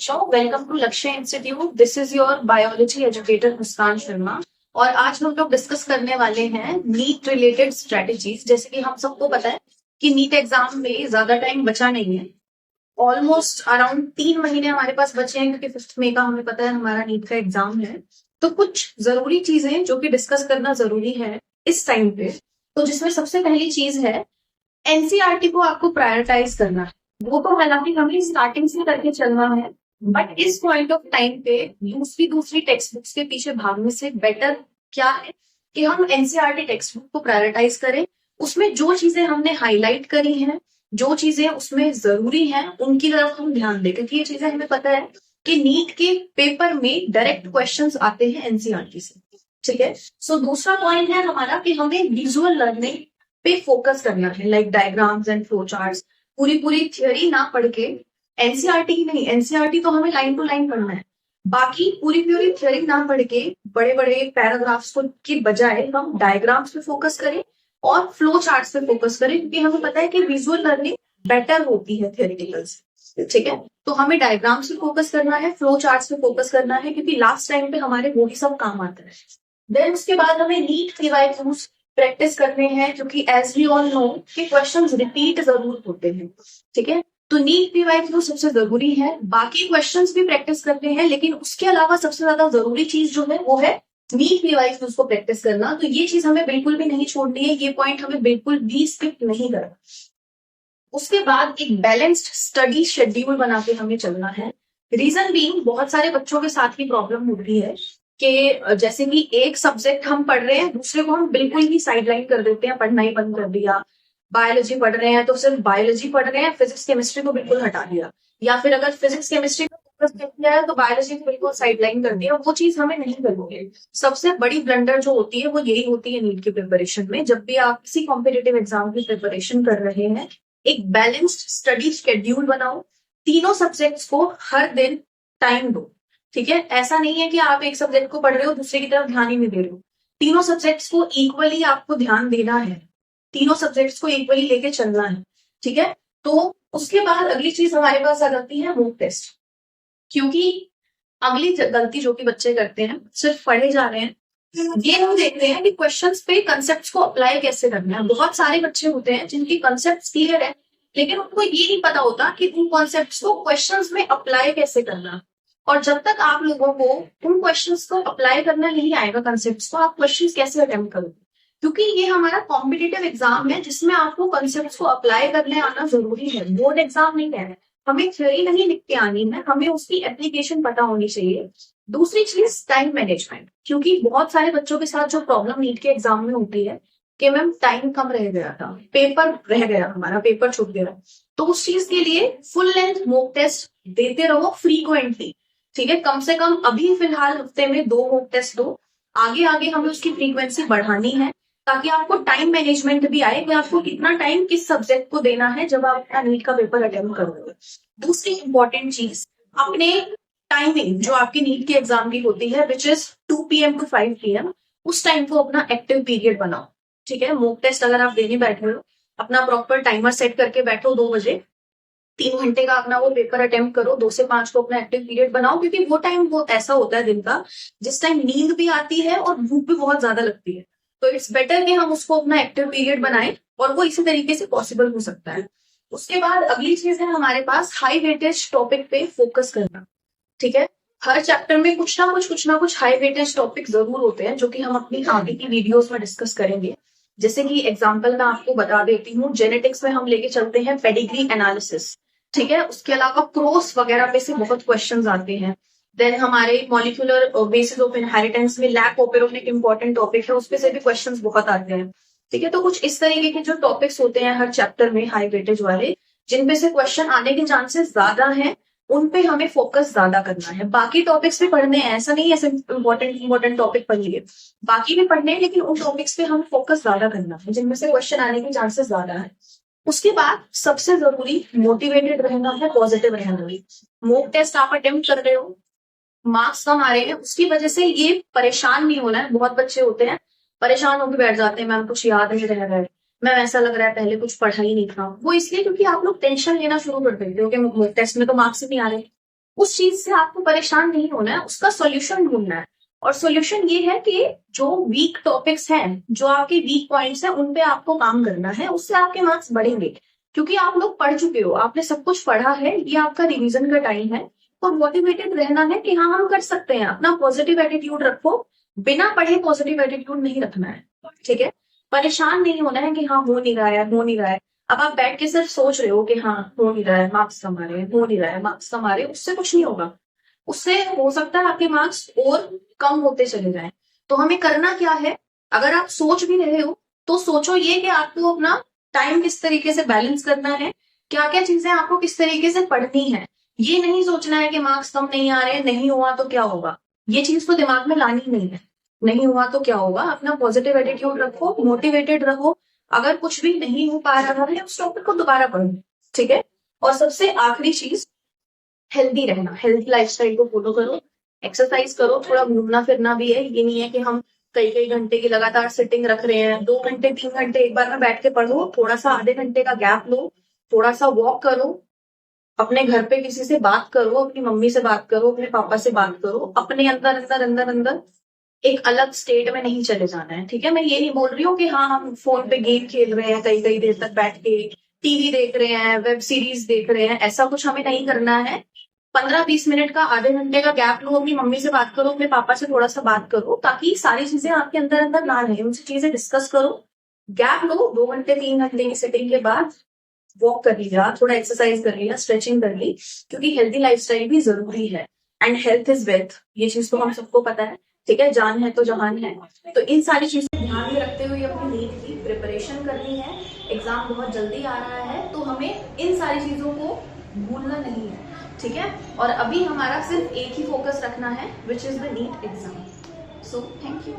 बच्चों, welcome to Lakshya institute. This is your biology educator Muskan Sharma. और आज हम लोग डिस्कस करने वाले हैं नीट रिलेटेड स्ट्रेटेजीज। जैसे कि हम सबको पता है कि नीट एग्जाम में ज्यादा टाइम बचा नहीं है। ऑलमोस्ट अराउंड 3 महीने हमारे पास बचे हैं, क्योंकि 5 मई का हमें पता है हमारा नीट का एग्जाम है। तो कुछ जरूरी चीजें जो कि डिस्कस करना जरूरी है इस टाइम पे। तो जिसमें सबसे पहली चीज है एनसीईआरटी को आपको प्रायोरिटाइज करना है। वो तो हालांकि हमें स्टार्टिंग से करके चलना है, बट इस पॉइंट ऑफ टाइम पे दूसरी दूसरी टेक्स्ट बुक्स के पीछे भागने से बेटर क्या है कि हम एनसीईआरटी टेक्स्ट बुक को प्रायोरिटाइज करें। उसमें जो चीजें हमने हाईलाइट करी हैं, जो चीजें उसमें जरूरी हैं, उनकी तरफ हम ध्यान दें, क्योंकि ये चीजें हमें पता है कि नीट के पेपर में डायरेक्ट क्वेश्चंस आते हैं एनसीईआरटी से। ठीक है। सो दूसरा पॉइंट है हमारा कि हमें विजुअल लर्निंग पे फोकस करना है, like diagrams and flow charts. पूरी पूरी थ्योरी ना पढ़ के, एनसीईआरटी ही नहीं, एनसीईआरटी तो हमें लाइन टू लाइन पढ़ना है, बाकी पूरी पूरी थ्योरी ना पढ़ के बड़े बड़े पैराग्राफ्स को की बजाय हम डायग्राम्स पे फोकस करें और फ्लो चार्ट्स पे फोकस करें, क्योंकि हमें पता है कि विजुअल लर्निंग बेटर होती है थियोरिटिकल से। ठीक है। तो हमें डायग्राम्स पे फोकस करना है, फ्लो चार्ट्स पे फोकस करना है, क्योंकि लास्ट टाइम पे हमारे वो ही सब काम आता है। देन उसके बाद हमें नीट रिवाइज प्रैक्टिस करने हैं, क्योंकि एज वी ऑल नो कि क्वेश्चंस रिपीट जरूर होते हैं। ठीक है। तो नीट रिवाइज सबसे जरूरी है, बाकी क्वेश्चंस भी प्रैक्टिस करते हैं, लेकिन उसके अलावा सबसे ज्यादा जरूरी चीज जो है वो है नीट रिवाइज उसको प्रैक्टिस करना। तो ये चीज हमें बिल्कुल भी नहीं छोड़नी है, ये पॉइंट हमें बिल्कुल भी स्किप नहीं करना। उसके बाद एक बैलेंस्ड स्टडी शेड्यूल बना के हमें चलना है। रीजन बीइंग, बहुत सारे बच्चों के साथ ही प्रॉब्लम होती है कि जैसे कि एक सब्जेक्ट हम पढ़ रहे हैं, दूसरे को हम बिल्कुल ही साइडलाइन कर देते हैं, पढ़ना ही बंद कर दिया। बायोलॉजी पढ़ रहे हैं तो सिर्फ बायोलॉजी पढ़ रहे हैं, फिजिक्स केमिस्ट्री को बिल्कुल हटा दिया। या फिर अगर फिजिक्स केमिस्ट्री को फोकस किया है तो बायोलॉजी को बिल्कुल साइडलाइन कर दिया। वो चीज हमें नहीं करनी है। सबसे बड़ी ब्लंडर जो होती है वो यही होती है नीट की प्रिपरेशन में। जब भी आप किसी कॉम्पिटेटिव एग्जाम की प्रिपरेशन कर रहे हैं, एक बैलेंस्ड स्टडी शेड्यूल बनाओ, तीनों सब्जेक्ट्स को हर दिन टाइम दो। ठीक है। ऐसा नहीं है कि आप एक सब्जेक्ट को पढ़ रहे हो दूसरे की तरफ ध्यान ही नहीं दे रहे हो। तीनों सब्जेक्ट्स को इक्वली आपको ध्यान देना है, तीनों सब्जेक्ट्स को इक्वली लेके चलना है। ठीक है। तो उसके बाद अगली चीज हमारे पास आ जाती है मॉक टेस्ट। क्योंकि अगली गलती जो कि बच्चे करते हैं, सिर्फ पढ़े जा रहे हैं, ये हम देखते हैं कि क्वेश्चंस पे कंसेप्ट्स को अप्लाई कैसे करना है। बहुत सारे बच्चे होते हैं जिनकी कंसेप्ट्स क्लियर है, लेकिन उनको ये नहीं पता होता कि उन कॉन्सेप्ट्स को क्वेश्चंस में अप्लाई कैसे करना। और जब तक आप लोगों को उन क्वेश्चंस को अप्लाई करना नहीं आएगा कंसेप्ट्स को, आप क्वेश्चंस कैसे अटेम्प्ट करोगे? क्योंकि ये हमारा कॉम्पिटिटिव एग्जाम है जिसमें आपको कंसेप्ट्स को अप्लाई करने आना जरूरी है। बोर्ड एग्जाम नहीं है, हमें थ्योरी नहीं लिख के आनी है, हमें उसकी एप्लीकेशन पता होनी चाहिए। दूसरी चीज टाइम मैनेजमेंट, क्योंकि बहुत सारे बच्चों के साथ जो प्रॉब्लम नीट के एग्जाम में होती है कि मैम टाइम कम रह गया था, पेपर रह गया, हमारा पेपर छूट गया। तो उस चीज के लिए फुल लेंथ मॉक टेस्ट देते रहो फ्रीक्वेंटली। ठीक है। कम से कम अभी फिलहाल हफ्ते में 2 मॉक टेस्ट दो, आगे आगे हमें उसकी फ्रीक्वेंसी बढ़ानी है, ताकि आपको टाइम मैनेजमेंट भी आए कि आपको कितना टाइम किस सब्जेक्ट को देना है जब आप अपना नीट का पेपर अटेम्प्ट करोगे। दूसरी इंपॉर्टेंट चीज, अपने टाइमिंग जो आपकी नीट के एग्जाम की होती है, which is 2 PM to 5 PM, उस टाइम को अपना एक्टिव पीरियड बनाओ। ठीक है। मॉक टेस्ट अगर आप देने बैठे हो, अपना प्रॉपर टाइमर सेट करके बैठो, 2 बजे 3 घंटे का अपना वो पेपर अटेम्प्ट करो, 2 से 5 को अपना एक्टिव पीरियड बनाओ, क्योंकि वो टाइम वो ऐसा होता है दिन का जिस टाइम नींद भी आती है और भूख भी बहुत ज्यादा लगती है। तो इट्स बेटर कि हम उसको अपना एक्टिव पीरियड बनाएं, और वो इसी तरीके से पॉसिबल हो सकता है। उसके बाद अगली चीज है हमारे पास हाई वेटेज टॉपिक पे फोकस करना। ठीक है। हर चैप्टर में कुछ ना कुछ हाई वेटेज टॉपिक जरूर होते हैं, जो कि हम अपनी आगे की वीडियोस में डिस्कस करेंगे। जैसे कि एग्जाम्पल मैं आपको बता देती हूँ, जेनेटिक्स में हम लेके चलते हैं पेडिग्री एनालिसिस। ठीक है। उसके अलावा क्रॉस वगैरह पे से बहुत क्वेश्चंस आते हैं। देन हमारे मॉलिक्यूलर बेसिस ऑफ इनहेरिटेंस में लैक ओपेरोन एक इंपॉर्टेंट टॉपिक है, उसपे से भी क्वेश्चंस बहुत आते हैं। ठीक है। तो कुछ इस तरीके के जो टॉपिक्स होते हैं हर चैप्टर में हाई वेटेज वाले, जिनपे से क्वेश्चन आने के चांसेस ज्यादा हैं, उन पे हमें फोकस ज्यादा करना है। बाकी टॉपिक्स भी पढ़ने हैं, ऐसा नहीं ऐसे इंपॉर्टेंट टॉपिक पढ़ लिए, बाकी भी पढ़ने हैं, लेकिन उन टॉपिक्स पे हमें फोकस ज्यादा करना है जिनमें से क्वेश्चन आने के चांसेस ज्यादा है। उसके बाद सबसे जरूरी मोटिवेटेड रहना है, पॉजिटिव रहना है। मॉक टेस्ट आप अटेम्प्ट कर रहे हो, मार्क्स कम आ रहे हैं, उसकी वजह से ये परेशान नहीं होना है। बहुत बच्चे होते हैं परेशान होकर बैठ जाते हैं, मैम कुछ याद नहीं रह रहा है, मैम ऐसा लग रहा है पहले कुछ पढ़ा ही नहीं था। वो इसलिए क्योंकि आप लोग टेंशन लेना शुरू कर देते हो कि टेस्ट में तो मार्क्स ही नहीं आ रहे। उस चीज से आपको परेशान नहीं होना है, उसका सॉल्यूशन ढूंढना है। और सॉल्यूशन ये है कि जो वीक टॉपिक्स हैं, जो आपके वीक पॉइंट्स हैं, उन पे आपको काम करना है, उससे आपके मार्क्स बढ़ेंगे। क्योंकि आप लोग पढ़ चुके हो, आपने सब कुछ पढ़ा है, ये आपका रिवीजन का टाइम है। तो मोटिवेटेड रहना है कि हाँ हम कर सकते हैं। अपना पॉजिटिव एटीट्यूड रखो, बिना पढ़े पॉजिटिव एटीट्यूड नहीं रखना है, ठीक है। परेशान नहीं होना है कि हाँ हो नहीं रहा है, हो नहीं रहा है। अब आप बैठ के सिर्फ सोच रहे हो कि हाँ हो नहीं रहा है, मार्क्स कम आ रहे हैं, हो नहीं रहा है, मार्क्स कम आ रहे हैं, उससे कुछ नहीं होगा। उससे हो सकता है आपके मार्क्स और कम होते चले जाएं। तो हमें करना क्या है, अगर आप सोच भी रहे हो तो सोचो ये कि आपको अपना टाइम किस तरीके से बैलेंस करना है, क्या क्या चीजें आपको किस तरीके से पढ़नी है। ये नहीं सोचना है कि मार्क्स कम नहीं आ रहे, नहीं हुआ तो क्या होगा। ये चीज तो दिमाग में लानी नहीं है। नहीं हुआ तो क्या होगा, अपना पॉजिटिव एटीट्यूड रखो, मोटिवेटेड रहो। अगर कुछ भी नहीं हो पा रहा है, उस टॉपिक को दोबारा पढ़ो, ठीक है। और सबसे आखिरी चीज, हेल्दी रहना, हेल्दी लाइफस्टाइल को फॉलो करो, एक्सरसाइज करो, थोड़ा घूमना फिरना भी है। ये नहीं है कि हम कई कई घंटे की लगातार सिटिंग रख रहे हैं, 2 घंटे 3 घंटे एक बार में बैठ के पढ़ो। थोड़ा सा आधे घंटे का गैप लो, थोड़ा सा वॉक करो, अपने घर पे किसी से बात करो, अपनी मम्मी से बात करो, अपने पापा से बात करो। अपने अंदर अंदर अंदर अंदर एक अलग स्टेट में नहीं चले जाना है, ठीक है। मैं ये नहीं बोल रही हूँ कि हाँ हम फोन पे गेम खेल रहे हैं कई कई देर तक बैठ के, टीवी देख रहे हैं, वेब सीरीज देख रहे हैं, ऐसा कुछ हमें नहीं करना है। 15-20 मिनट का, आधे घंटे का गैप लो, अपनी मम्मी से बात करो, अपने पापा से थोड़ा सा बात करो, ताकि सारी चीजें आपके अंदर अंदर ना रहे, उनसे चीजें डिस्कस करो। गैप लो, 2 घंटे 3 घंटे की सिटिंग के बाद वॉक कर लिया, थोड़ा एक्सरसाइज कर लिया, स्ट्रेचिंग कर ली, क्योंकि हेल्दी लाइफस्टाइल भी जरूरी है। एंड हेल्थ इज वेल्थ, ये चीज तो हम सबको पता है, ठीक है। जान है तो जहान है। तो इन सारी चीजें ध्यान में रखते हुए अपनी नीट की प्रिपरेशन करनी है। एग्जाम बहुत जल्दी आ रहा है, तो हमें इन सारी चीजों को भूलना नहीं है, ठीक है। और अभी हमारा सिर्फ एक ही फोकस रखना है, which is the NEET exam. So thank you.